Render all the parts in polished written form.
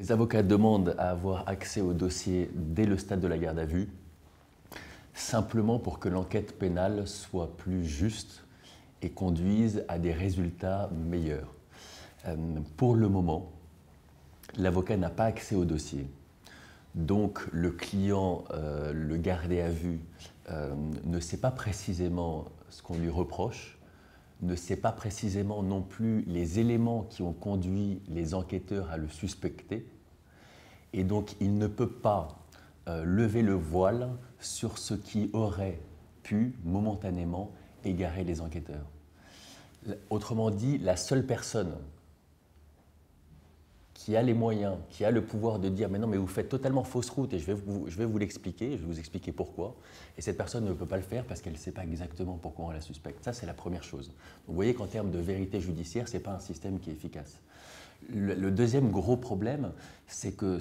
Les avocats demandent à avoir accès au dossier dès le stade de la garde à vue, simplement pour que l'enquête pénale soit plus juste et conduise à des résultats meilleurs. Pour le moment, l'avocat n'a pas accès au dossier. Donc le client, le gardé à vue, ne sait pas précisément ce qu'on lui reproche, ne sait pas précisément non plus les éléments qui ont conduit les enquêteurs à le suspecter, et donc il ne peut pas lever le voile sur ce qui aurait pu momentanément égarer les enquêteurs. Autrement dit, la seule personne qui a les moyens, qui a le pouvoir de dire « mais non, mais vous faites totalement fausse route et je vais vous l'expliquer, je vais vous expliquer pourquoi ». Et cette personne ne peut pas le faire parce qu'elle ne sait pas exactement pourquoi on la suspecte. Ça, c'est la première chose. Donc, vous voyez qu'en termes de vérité judiciaire, ce n'est pas un système qui est efficace. Le deuxième gros problème, c'est que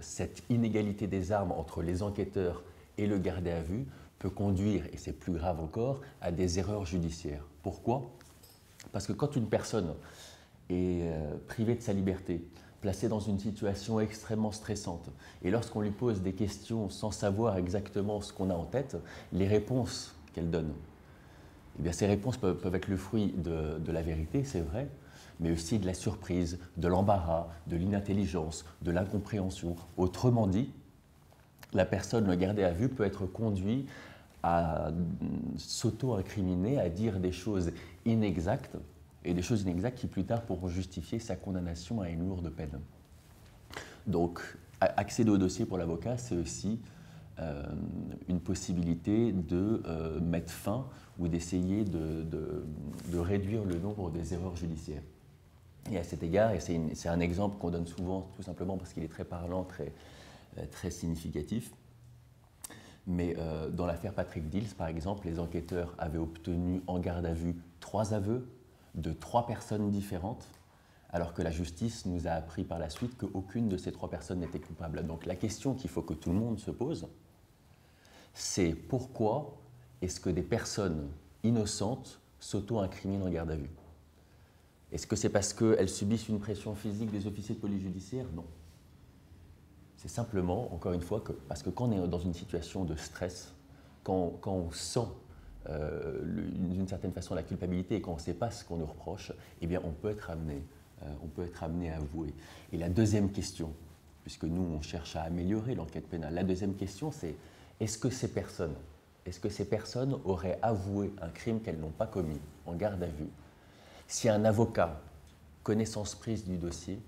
cette inégalité des armes entre les enquêteurs et le gardé à vue peut conduire, et c'est plus grave encore, à des erreurs judiciaires. Pourquoi? Parce que quand une personne est privée de sa liberté, placée dans une situation extrêmement stressante, et lorsqu'on lui pose des questions sans savoir exactement ce qu'on a en tête, les réponses qu'elle donne, eh bien, ces réponses peuvent être le fruit de la vérité, c'est vrai, mais aussi de la surprise, de l'embarras, de l'inintelligence, de l'incompréhension. Autrement dit, la personne, le gardé à vue, peut être conduit à s'auto-incriminer, à dire des choses inexactes, et des choses inexactes qui plus tard pourront justifier sa condamnation à une lourde peine. Donc, accéder au dossier pour l'avocat, c'est aussi une possibilité de mettre fin ou d'essayer de réduire le nombre des erreurs judiciaires. Et à cet égard, et c'est un exemple qu'on donne souvent, tout simplement parce qu'il est très parlant, très significatif, mais dans l'affaire Patrick Dils, par exemple, les enquêteurs avaient obtenu en garde à vue 3 aveux de 3 personnes différentes, alors que la justice nous a appris par la suite qu'aucune de ces 3 personnes n'était coupable. Donc la question qu'il faut que tout le monde se pose, c'est pourquoi est-ce que des personnes innocentes s'auto-incriminent en garde à vue? Est-ce que c'est parce qu'elles subissent une pression physique des officiers de police judiciaire? Non. C'est simplement, encore une fois, parce que quand on est dans une situation de stress, quand on sent d'une certaine façon la culpabilité et quand on ne sait pas ce qu'on nous reproche, eh bien on peut être amené à avouer. Et la deuxième question, puisque nous on cherche à améliorer l'enquête pénale, la deuxième question c'est est-ce que ces personnes auraient avoué un crime qu'elles n'ont pas commis en garde à vue si un avocat, connaissance prise du dossier,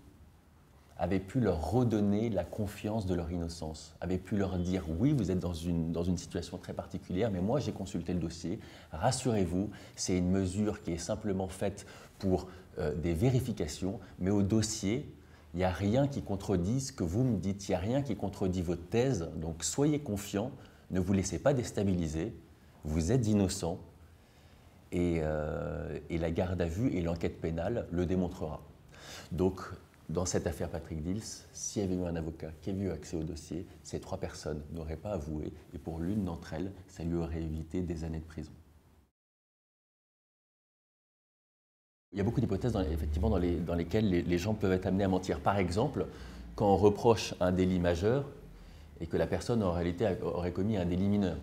avait pu leur redonner la confiance de leur innocence, avait pu leur dire « oui, vous êtes dans une situation très particulière, mais moi j'ai consulté le dossier, rassurez-vous, c'est une mesure qui est simplement faite pour des vérifications, mais au dossier, il n'y a rien qui contredit ce que vous me dites, il n'y a rien qui contredit votre thèse, donc soyez confiants, ne vous laissez pas déstabiliser, vous êtes innocent, et la garde à vue et l'enquête pénale le démontrera. » Donc, dans cette affaire Patrick Dils, s'il y avait eu un avocat qui avait eu accès au dossier, ces 3 personnes n'auraient pas avoué, et pour l'une d'entre elles, ça lui aurait évité des années de prison. Il y a beaucoup d'hypothèses effectivement dans lesquelles les gens peuvent être amenés à mentir. Par exemple, quand on reproche un délit majeur et que la personne en réalité aurait commis un délit mineur.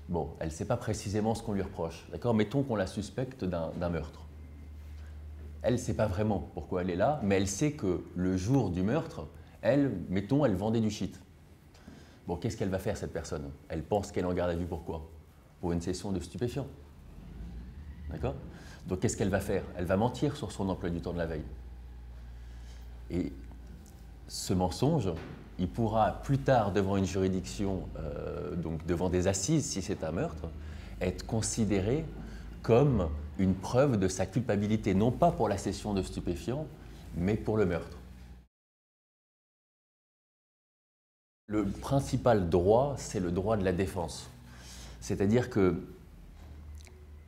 Bon, elle ne sait pas précisément ce qu'on lui reproche. D'accord ? Mettons qu'on la suspecte d'un meurtre. Elle ne sait pas vraiment pourquoi elle est là, mais elle sait que le jour du meurtre, elle vendait du shit. Bon, qu'est-ce qu'elle va faire, cette personne? Elle pense qu'elle est en garde à vue pour quoi? Pour une cession de stupéfiants. D'accord? Donc, qu'est-ce qu'elle va faire? Elle va mentir sur son emploi du temps de la veille. Et ce mensonge, il pourra plus tard, devant une juridiction, donc devant des assises, si c'est un meurtre, être considéré comme une preuve de sa culpabilité, non pas pour la cession de stupéfiants, mais pour le meurtre. Le principal droit, c'est le droit de la défense. C'est-à-dire qu'il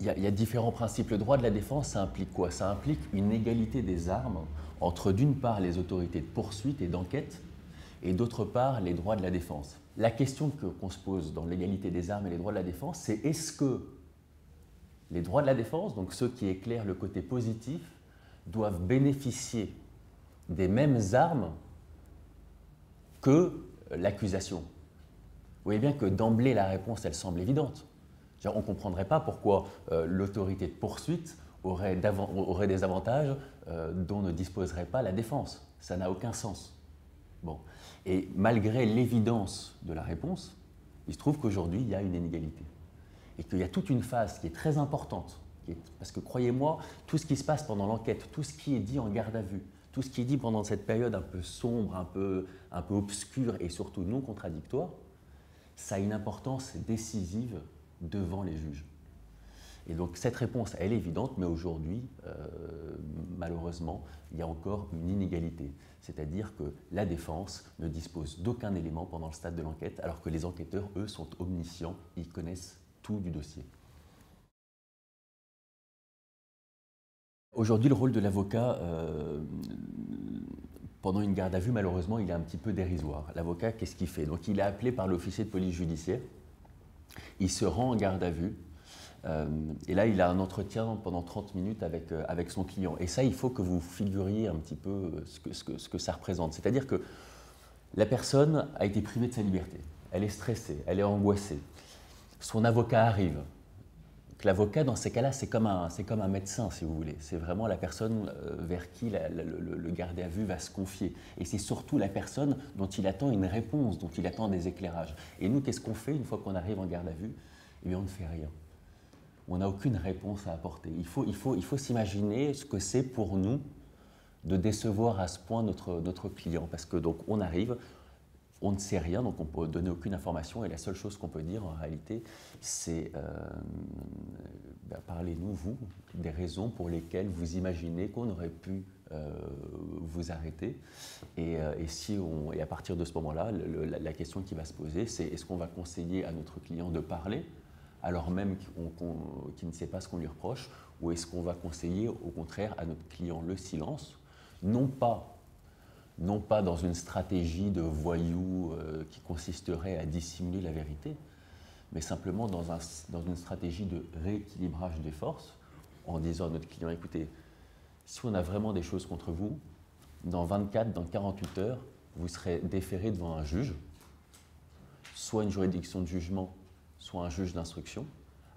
y a différents principes. Le droit de la défense, ça implique quoi? Ça implique une égalité des armes entre, d'une part, les autorités de poursuite et d'enquête, et d'autre part, les droits de la défense. La question qu'on se pose dans l'égalité des armes et les droits de la défense, c'est est-ce que les droits de la défense, donc ceux qui éclairent le côté positif, doivent bénéficier des mêmes armes que l'accusation. Vous voyez bien que d'emblée, la réponse, elle semble évidente. On ne comprendrait pas pourquoi l'autorité de poursuite aurait des avantages dont ne disposerait pas la défense. Ça n'a aucun sens. Bon. Et malgré l'évidence de la réponse, il se trouve qu'aujourd'hui, il y a une inégalité. Et qu'il y a toute une phase qui est très importante. Parce que croyez-moi, tout ce qui se passe pendant l'enquête, tout ce qui est dit en garde à vue, tout ce qui est dit pendant cette période un peu sombre, un peu obscure et surtout non contradictoire, ça a une importance décisive devant les juges. Et donc cette réponse, elle est évidente, mais aujourd'hui, malheureusement, il y a encore une inégalité. C'est-à-dire que la défense ne dispose d'aucun élément pendant le stade de l'enquête, alors que les enquêteurs, eux, sont omniscients, ils connaissent tout du dossier. Aujourd'hui, le rôle de l'avocat, pendant une garde à vue, malheureusement, il est un petit peu dérisoire. L'avocat, qu'est-ce qu'il fait? Donc il est appelé par l'officier de police judiciaire, il se rend en garde à vue, et là, il a un entretien pendant 30 minutes avec son client. Et ça, il faut que vous figuriez un petit peu ce que ça représente. C'est-à-dire que la personne a été privée de sa liberté. Elle est stressée, elle est angoissée. Son avocat arrive. L'avocat, dans ces cas-là, c'est comme un médecin, si vous voulez. C'est vraiment la personne vers qui le gardé à vue va se confier. Et c'est surtout la personne dont il attend une réponse, dont il attend des éclairages. Et nous, qu'est-ce qu'on fait une fois qu'on arrive en garde à vue? Eh bien, on ne fait rien. On n'a aucune réponse à apporter. Il faut s'imaginer ce que c'est pour nous de décevoir à ce point notre client. Parce que donc on arrive, on ne sait rien, donc on ne peut donner aucune information. Et la seule chose qu'on peut dire en réalité, c'est parlez-nous, vous, des raisons pour lesquelles vous imaginez qu'on aurait pu vous arrêter. Et à partir de ce moment-là, la question qui va se poser, c'est est-ce qu'on va conseiller à notre client de parler alors même qu'il ne sait pas ce qu'on lui reproche, ou est-ce qu'on va conseiller au contraire à notre client le silence, non pas dans une stratégie de voyou qui consisterait à dissimuler la vérité, mais simplement dans une stratégie de rééquilibrage des forces, en disant à notre client, écoutez, si on a vraiment des choses contre vous, dans 24, dans 48 heures, vous serez déféré devant un juge, soit une juridiction de jugement, soit un juge d'instruction.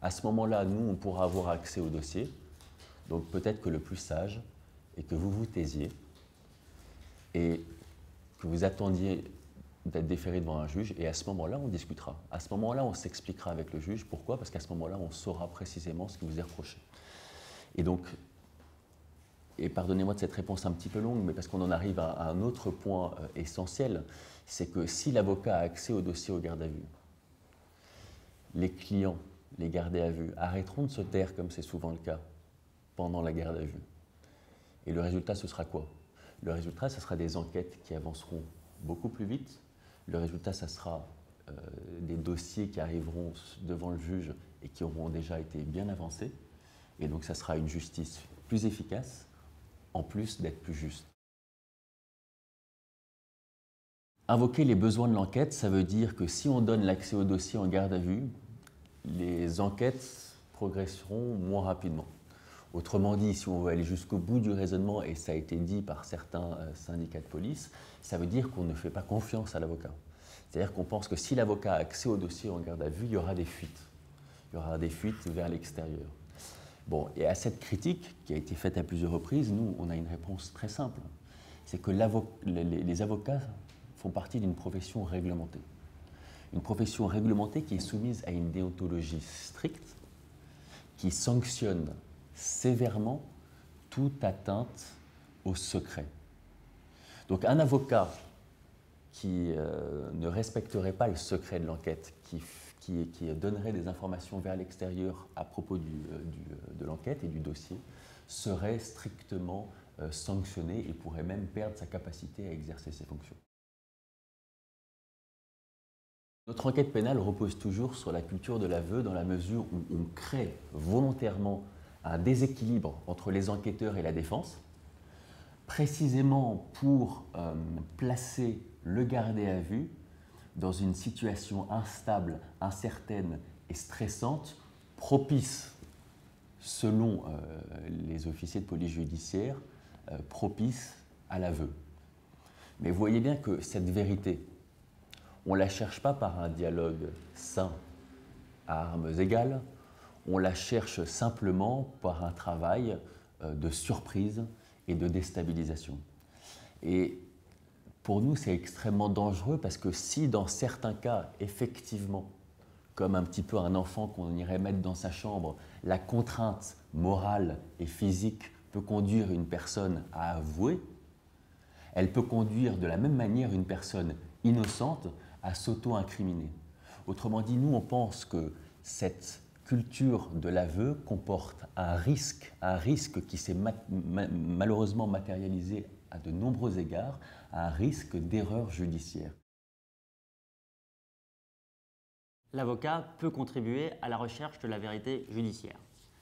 À ce moment-là, nous, on pourra avoir accès au dossier. Donc peut-être que le plus sage est que vous vous taisiez et que vous attendiez d'être déféré devant un juge. Et à ce moment-là, on discutera. À ce moment-là, on s'expliquera avec le juge. Pourquoi? Parce qu'à ce moment-là, on saura précisément ce qui vous est reproché. Et donc, et pardonnez-moi de cette réponse un petit peu longue, mais parce qu'on en arrive à un autre point essentiel, c'est que si l'avocat a accès au dossier au garde à vue, les clients, les gardés à vue, arrêteront de se taire, comme c'est souvent le cas, pendant la garde à vue. Et le résultat, ce sera quoi? Le résultat, ce sera des enquêtes qui avanceront beaucoup plus vite. Le résultat, ce sera des dossiers qui arriveront devant le juge et qui auront déjà été bien avancés. Et donc, ça sera une justice plus efficace, en plus d'être plus juste. Invoquer les besoins de l'enquête, ça veut dire que si on donne l'accès au dossier en garde à vue, les enquêtes progresseront moins rapidement. Autrement dit, si on veut aller jusqu'au bout du raisonnement, et ça a été dit par certains syndicats de police, ça veut dire qu'on ne fait pas confiance à l'avocat. C'est-à-dire qu'on pense que si l'avocat a accès au dossier en garde à vue, il y aura des fuites. Il y aura des fuites vers l'extérieur. Bon, et à cette critique, qui a été faite à plusieurs reprises, nous, on a une réponse très simple. C'est que les avocats font partie d'une profession réglementée. Une profession réglementée qui est soumise à une déontologie stricte, qui sanctionne sévèrement toute atteinte au secret. Donc un avocat qui ne respecterait pas le secret de l'enquête, qui donnerait des informations vers l'extérieur à propos de l'enquête et du dossier, serait strictement sanctionné et pourrait même perdre sa capacité à exercer ses fonctions. Notre enquête pénale repose toujours sur la culture de l'aveu dans la mesure où on crée volontairement un déséquilibre entre les enquêteurs et la défense, précisément pour placer le gardé à vue dans une situation instable, incertaine et stressante, propice, selon les officiers de police judiciaire, propice à l'aveu. Mais vous voyez bien que cette vérité, on ne la cherche pas par un dialogue sain à armes égales, on la cherche simplement par un travail de surprise et de déstabilisation. Et pour nous, c'est extrêmement dangereux parce que si dans certains cas, effectivement, comme un petit peu un enfant qu'on irait mettre dans sa chambre, la contrainte morale et physique peut conduire une personne à avouer, elle peut conduire de la même manière une personne innocente à s'auto-incriminer. Autrement dit, nous, on pense que cette culture de l'aveu comporte un risque qui s'est malheureusement matérialisé à de nombreux égards, un risque d'erreur judiciaire. L'avocat peut contribuer à la recherche de la vérité judiciaire.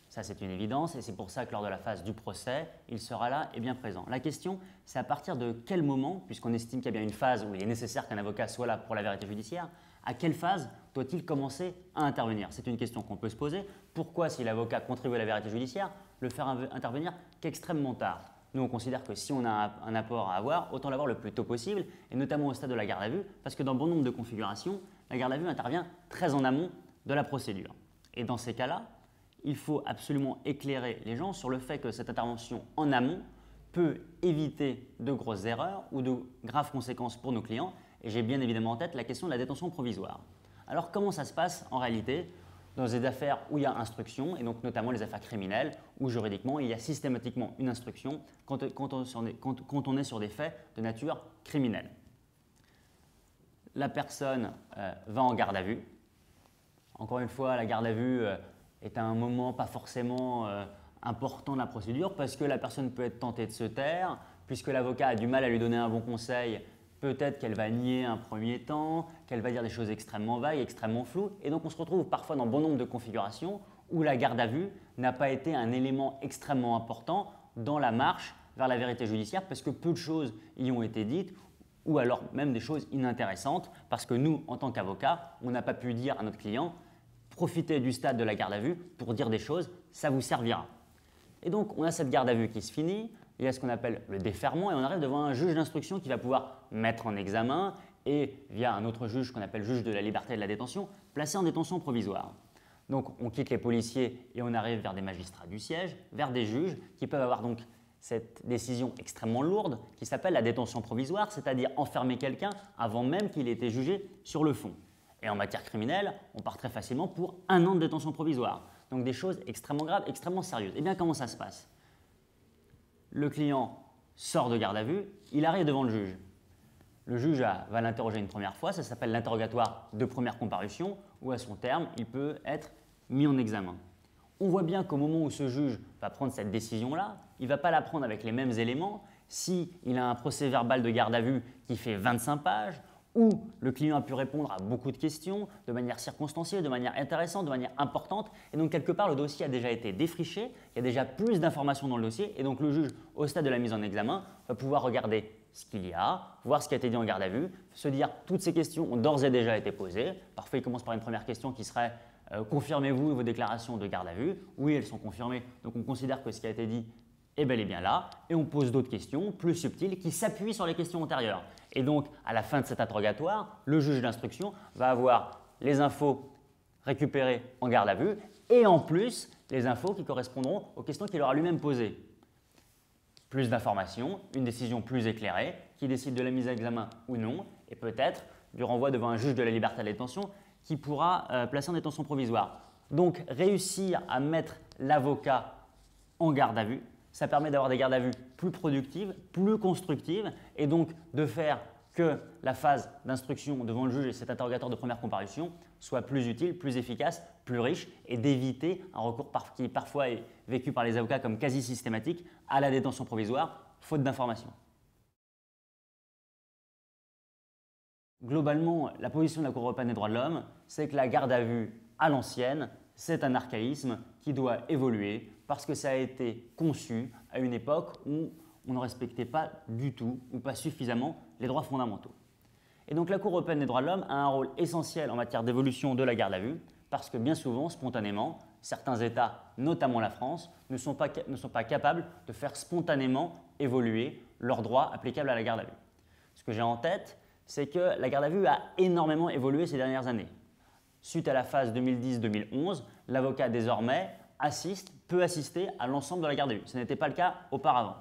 Ça, c'est une évidence et c'est pour ça que lors de la phase du procès, il sera là et bien présent. La question, c'est à partir de quel moment, puisqu'on estime qu'il y a bien une phase où il est nécessaire qu'un avocat soit là pour la vérité judiciaire, à quelle phase doit-il commencer à intervenir? C'est une question qu'on peut se poser. Pourquoi, si l'avocat contribue à la vérité judiciaire, le faire intervenir qu'extrêmement tard? Nous, on considère que si on a un apport à avoir, autant l'avoir le plus tôt possible, et notamment au stade de la garde à vue, parce que dans bon nombre de configurations, la garde à vue intervient très en amont de la procédure. Et dans ces cas-là, il faut absolument éclairer les gens sur le fait que cette intervention en amont peut éviter de grosses erreurs ou de graves conséquences pour nos clients. Et j'ai bien évidemment en tête la question de la détention provisoire. Alors comment ça se passe en réalité dans des affaires où il y a instruction, et donc notamment les affaires criminelles, où juridiquement il y a systématiquement une instruction quand on est sur des faits de nature criminelle? La personne va en garde à vue. Encore une fois, la garde à vue est un moment pas forcément important de la procédure parce que la personne peut être tentée de se taire, puisque l'avocat a du mal à lui donner un bon conseil, peut-être qu'elle va nier un premier temps, qu'elle va dire des choses extrêmement vagues, extrêmement floues, et donc on se retrouve parfois dans bon nombre de configurations où la garde à vue n'a pas été un élément extrêmement important dans la marche vers la vérité judiciaire parce que peu de choses y ont été dites ou alors même des choses inintéressantes parce que nous, en tant qu'avocats, on n'a pas pu dire à notre client profitez du stade de la garde à vue pour dire des choses, ça vous servira. Et donc, on a cette garde à vue qui se finit, il y a ce qu'on appelle le déferment et on arrive devant un juge d'instruction qui va pouvoir mettre en examen et, via un autre juge qu'on appelle juge de la liberté et de la détention, placer en détention provisoire. Donc, on quitte les policiers et on arrive vers des magistrats du siège, vers des juges qui peuvent avoir donc cette décision extrêmement lourde qui s'appelle la détention provisoire, c'est-à-dire enfermer quelqu'un avant même qu'il ait été jugé sur le fond. Et en matière criminelle, on part très facilement pour 1 an de détention provisoire. Donc des choses extrêmement graves, extrêmement sérieuses. Et bien comment ça se passe? Le client sort de garde à vue, il arrive devant le juge. Le juge va l'interroger une première fois, ça s'appelle l'interrogatoire de première comparution, où à son terme, il peut être mis en examen. On voit bien qu'au moment où ce juge va prendre cette décision-là, il ne va pas la prendre avec les mêmes éléments s'il a un procès verbal de garde à vue qui fait 25 pages, où le client a pu répondre à beaucoup de questions de manière circonstanciée, de manière intéressante, de manière importante. Et donc, quelque part, le dossier a déjà été défriché, il y a déjà plus d'informations dans le dossier. Et donc, le juge, au stade de la mise en examen, va pouvoir regarder ce qu'il y a, voir ce qui a été dit en garde à vue, se dire toutes ces questions ont d'ores et déjà été posées. Parfois, il commence par une première question qui serait confirmez-vous vos déclarations de garde à vue? Oui, elles sont confirmées. Donc, on considère que ce qui a été dit est bel et bien là. Et on pose d'autres questions plus subtiles qui s'appuient sur les questions antérieures. Et donc, à la fin de cet interrogatoire, le juge d'instruction va avoir les infos récupérées en garde à vue et en plus, les infos qui correspondront aux questions qu'il aura lui-même posées. Plus d'informations, une décision plus éclairée qui décide de la mise à examen ou non et peut-être du renvoi devant un juge de la liberté et de la détention qui pourra placer en détention provisoire. Donc, réussir à mettre l'avocat en garde à vue, ça permet d'avoir des gardes à vue plus productives, plus constructives et donc de faire que la phase d'instruction devant le juge et cet interrogatoire de première comparution soit plus utile, plus efficace, plus riche et d'éviter un recours qui parfois est vécu par les avocats comme quasi systématique à la détention provisoire, faute d'information. Globalement, la position de la Cour européenne des droits de l'homme, c'est que la garde à vue à l'ancienne, c'est un archaïsme qui doit évoluer parce que ça a été conçu à une époque où on ne respectait pas du tout ou pas suffisamment les droits fondamentaux. Et donc la Cour européenne des droits de l'homme a un rôle essentiel en matière d'évolution de la garde à vue parce que bien souvent, spontanément, certains États, notamment la France, ne sont pas capables de faire spontanément évoluer leurs droits applicables à la garde à vue. Ce que j'ai en tête, c'est que la garde à vue a énormément évolué ces dernières années. Suite à la phase 2010-2011, l'avocat désormais peut assister à l'ensemble de la garde à vue. Ce n'était pas le cas auparavant.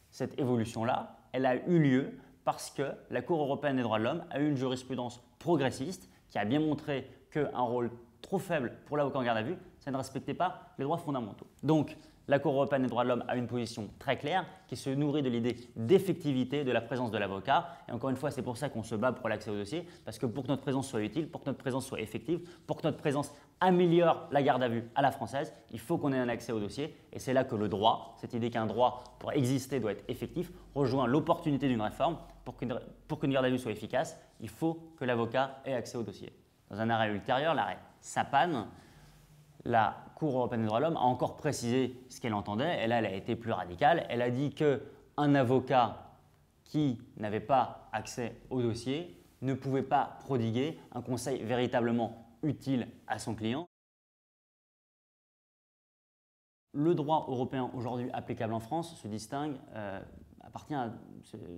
Cette évolution-là, elle a eu lieu parce que la Cour européenne des droits de l'homme a eu une jurisprudence progressiste qui a bien montré qu'un rôle trop faible pour l'avocat en garde à vue, ça ne respectait pas les droits fondamentaux. Donc, la Cour européenne des droits de l'homme a une position très claire qui se nourrit de l'idée d'effectivité de la présence de l'avocat. Et encore une fois, c'est pour ça qu'on se bat pour l'accès au dossier, parce que pour que notre présence soit utile, pour que notre présence soit effective, pour que notre présence améliore la garde à vue à la française, il faut qu'on ait un accès au dossier. Et c'est là que le droit, cette idée qu'un droit pour exister doit être effectif, rejoint l'opportunité d'une réforme. Pour qu'une garde à vue soit efficace, il faut que l'avocat ait accès au dossier. Dans un arrêt ultérieur, l'arrêt Sapane, la Cour européenne des droits de l'homme a encore précisé ce qu'elle entendait, et là elle a été plus radicale. Elle a dit qu'un avocat qui n'avait pas accès au dossier ne pouvait pas prodiguer un conseil véritablement utile à son client. Le droit européen aujourd'hui applicable en France se distingue,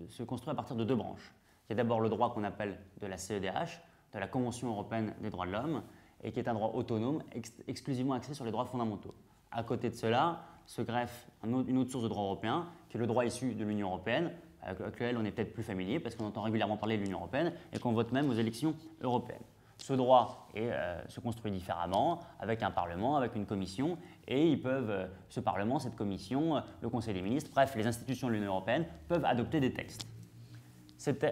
se construit à partir de deux branches. Il y a d'abord le droit qu'on appelle de la CEDH, de la Convention européenne des droits de l'homme, et qui est un droit autonome, exclusivement axé sur les droits fondamentaux. À côté de cela, se greffe une autre source de droit européen, qui est le droit issu de l'Union européenne, avec lequel on est peut-être plus familier, parce qu'on entend régulièrement parler de l'Union européenne, et qu'on vote même aux élections européennes. Ce droit se construit différemment, avec un Parlement, avec une commission, et ce Parlement, cette commission, le Conseil des ministres, bref, les institutions de l'Union européenne peuvent adopter des textes.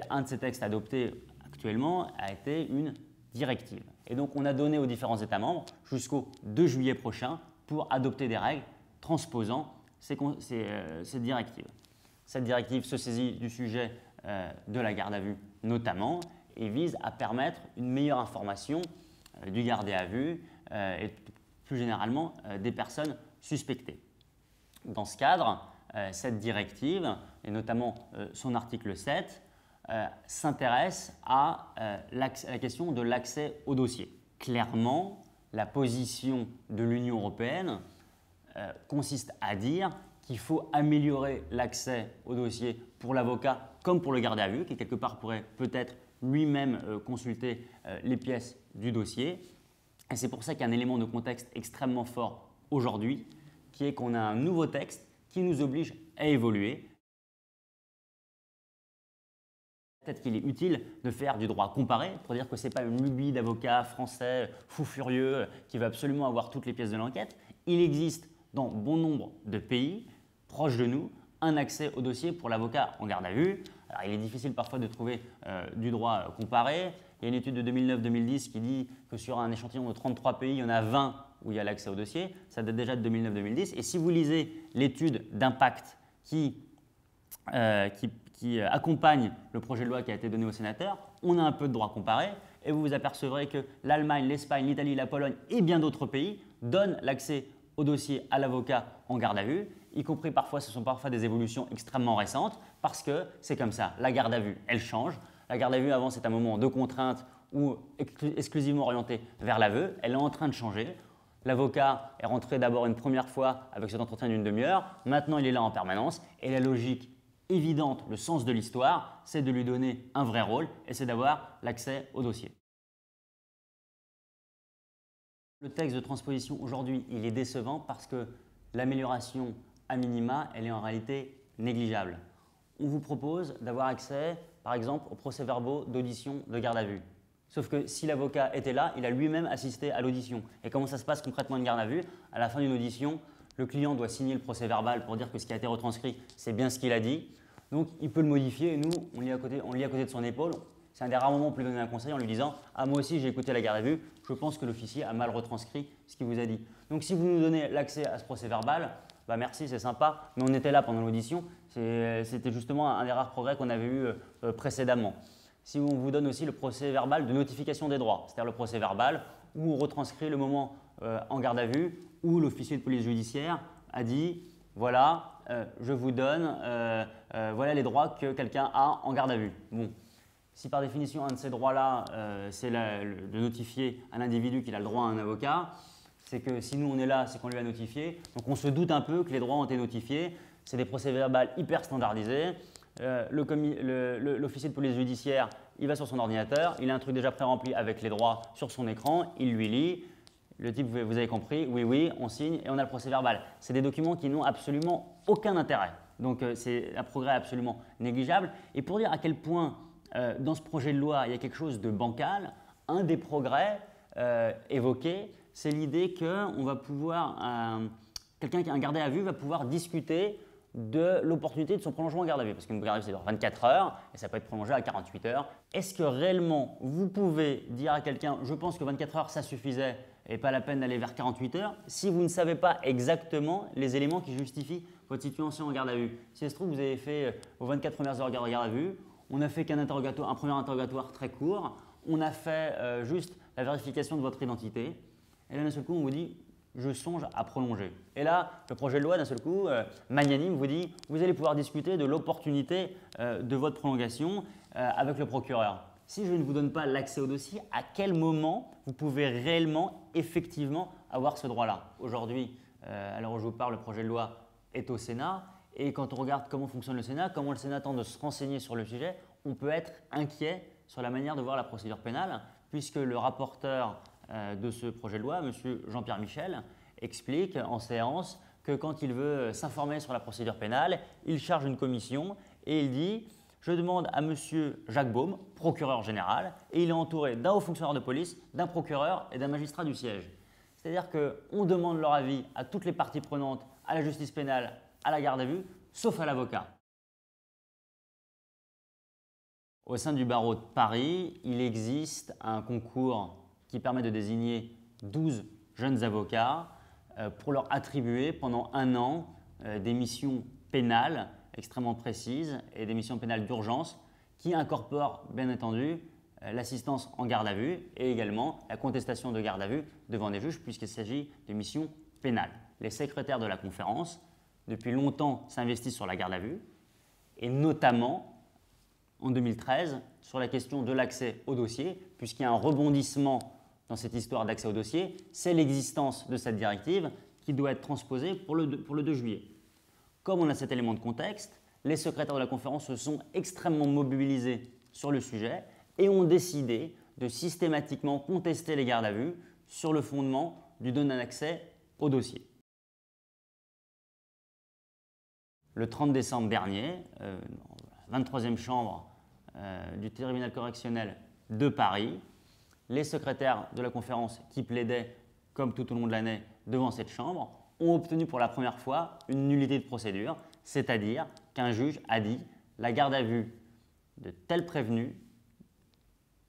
Un de ces textes adoptés actuellement a été une directive. Et donc, on a donné aux différents États membres jusqu'au 2 juillet prochain pour adopter des règles transposant ces directives. Cette directive se saisit du sujet de la garde à vue notamment et vise à permettre une meilleure information du gardé à vue et plus généralement des personnes suspectées. Dans ce cadre, cette directive, et notamment son article 7, s'intéresse à la question de l'accès au dossier. Clairement, la position de l'Union européenne consiste à dire qu'il faut améliorer l'accès au dossier pour l'avocat comme pour le gardé à vue, qui quelque part pourrait peut-être lui-même consulter les pièces du dossier. Et c'est pour ça qu'il y a un élément de contexte extrêmement fort aujourd'hui, qui est qu'on a un nouveau texte qui nous oblige à évoluer. Peut-être qu'il est utile de faire du droit comparé pour dire que ce n'est pas une lubie d'avocat français fou furieux qui veut absolument avoir toutes les pièces de l'enquête. Il existe dans bon nombre de pays proches de nous un accès au dossier pour l'avocat en garde à vue. Alors, il est difficile parfois de trouver du droit comparé. Il y a une étude de 2009-2010 qui dit que sur un échantillon de 33 pays, il y en a 20 où il y a l'accès au dossier. Ça date déjà de 2009-2010. Et si vous lisez l'étude d'impact qui accompagne le projet de loi qui a été donné aux sénateurs, on a un peu de droit comparé et vous vous apercevrez que l'Allemagne, l'Espagne, l'Italie, la Pologne et bien d'autres pays donnent l'accès au dossier à l'avocat en garde à vue, y compris ce sont parfois des évolutions extrêmement récentes parce que c'est comme ça, la garde à vue, elle change. La garde à vue avant, c'est un moment de contrainte ou exclusivement orienté vers l'aveu, elle est en train de changer. L'avocat est rentré d'abord une première fois avec cet entretien d'une demi-heure, maintenant il est là en permanence et la logique évidente, le sens de l'histoire, c'est de lui donner un vrai rôle et c'est d'avoir l'accès au dossier. Le texte de transposition aujourd'hui, il est décevant parce que l'amélioration à minima, elle est en réalité négligeable. On vous propose d'avoir accès, par exemple, aux procès-verbaux d'audition de garde à vue. Sauf que si l'avocat était là, il a lui-même assisté à l'audition. Et comment ça se passe concrètement une garde à vue? À la fin d'une audition, le client doit signer le procès-verbal pour dire que ce qui a été retranscrit, c'est bien ce qu'il a dit. Donc, il peut le modifier et nous, on lit à côté de son épaule. C'est un des rares moments où on peut lui donner un conseil en lui disant « Ah, moi aussi, j'ai écouté la garde à vue, je pense que l'officier a mal retranscrit ce qu'il vous a dit. » Donc, si vous nous donnez l'accès à ce procès-verbal, bah merci, c'est sympa, mais on était là pendant l'audition. C'était justement un des rares progrès qu'on avait eu précédemment. Si on vous donne aussi le procès-verbal de notification des droits, c'est-à-dire le procès-verbal où on retranscrit le moment en garde à vue où l'officier de police judiciaire a dit « Voilà, je vous donne voilà les droits que quelqu'un a en garde à vue. » Bon. Si par définition, un de ces droits-là, c'est de notifier à l'individu qu'il a le droit à un avocat, c'est que si nous on est là, c'est qu'on lui a notifié. Donc on se doute un peu que les droits ont été notifiés. C'est des procès-verbales hyper standardisés. l'officier de police judiciaire, il va sur son ordinateur, il a un truc déjà pré-rempli avec les droits sur son écran, il lui lit. Le type, vous avez compris, oui, oui, on signe et on a le procès verbal. C'est des documents qui n'ont absolument aucun intérêt. Donc c'est un progrès absolument négligeable. Et pour dire à quel point dans ce projet de loi, il y a quelque chose de bancal, un des progrès évoqués, c'est l'idée qu'on va pouvoir, quelqu'un qui a un gardé à vue va pouvoir discuter de l'opportunité de son prolongement en garde à vue. Parce qu'une garde à vue, c'est 24 heures et ça peut être prolongé à 48 heures. Est-ce que réellement, vous pouvez dire à quelqu'un « je pense que 24 heures, ça suffisait et pas la peine d'aller vers 48 heures » si vous ne savez pas exactement les éléments qui justifient votre situation en garde à vue? Si ça se trouve, vous avez fait vos 24 premières heures de garde à vue, on n'a fait un premier interrogatoire très court, on a fait juste la vérification de votre identité et là d'un seul coup, on vous dit je songe à prolonger. Et là, le projet de loi, d'un seul coup, magnanime, vous dit vous allez pouvoir discuter de l'opportunité de votre prolongation avec le procureur. Si je ne vous donne pas l'accès au dossier, à quel moment vous pouvez réellement, effectivement, avoir ce droit-là? Aujourd'hui, à l'heure où je vous parle, le projet de loi est au Sénat. Et quand on regarde comment fonctionne le Sénat, comment le Sénat tente de se renseigner sur le sujet, on peut être inquiet sur la manière de voir la procédure pénale, puisque le rapporteur de ce projet de loi, M. Jean-Pierre Michel, explique en séance que quand il veut s'informer sur la procédure pénale, il charge une commission et il dit « Je demande à M. Jacques Beaume, procureur général, et il est entouré d'un haut fonctionnaire de police, d'un procureur et d'un magistrat du siège. » C'est-à-dire qu'on demande leur avis à toutes les parties prenantes, à la justice pénale, à la garde à vue, sauf à l'avocat. Au sein du barreau de Paris, il existe un concours qui permet de désigner 12 jeunes avocats pour leur attribuer pendant un an des missions pénales extrêmement précises et des missions pénales d'urgence qui incorporent bien entendu l'assistance en garde à vue et également la contestation de garde à vue devant des juges puisqu'il s'agit de missions pénales. Les secrétaires de la conférence, depuis longtemps, s'investissent sur la garde à vue et notamment en 2013 sur la question de l'accès au dossier puisqu'il y a un rebondissement dans cette histoire d'accès au dossier, c'est l'existence de cette directive qui doit être transposée pour le 2 juillet. Comme on a cet élément de contexte, les secrétaires de la conférence se sont extrêmement mobilisés sur le sujet et ont décidé de systématiquement contester les gardes à vue sur le fondement du don d'un accès au dossier. Le 30 décembre dernier, la 23e chambre du tribunal correctionnel de Paris, les secrétaires de la conférence qui plaidaient, comme tout au long de l'année, devant cette chambre, ont obtenu pour la première fois une nullité de procédure, c'est-à-dire qu'un juge a dit « la garde à vue de tel prévenu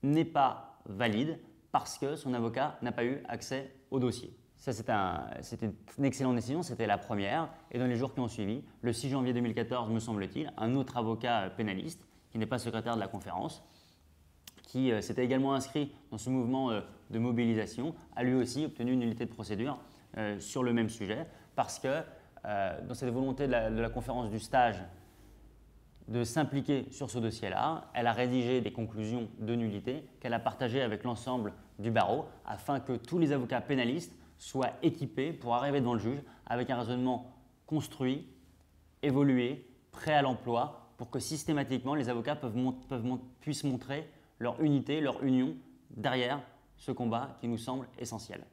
n'est pas valide parce que son avocat n'a pas eu accès au dossier ». Ça, c'était une excellente décision, c'était la première. Et dans les jours qui ont suivi, le 6 janvier 2014, me semble-t-il, un autre avocat pénaliste, qui n'est pas secrétaire de la conférence, qui s'était également inscrit dans ce mouvement de mobilisation, a lui aussi obtenu une nullité de procédure sur le même sujet, parce que dans cette volonté de la conférence du stage de s'impliquer sur ce dossier-là, elle a rédigé des conclusions de nullité qu'elle a partagées avec l'ensemble du barreau, afin que tous les avocats pénalistes soient équipés pour arriver devant le juge avec un raisonnement construit, évolué, prêt à l'emploi, pour que systématiquement les avocats puissent montrer leur unité, leur union derrière ce combat qui nous semble essentiel.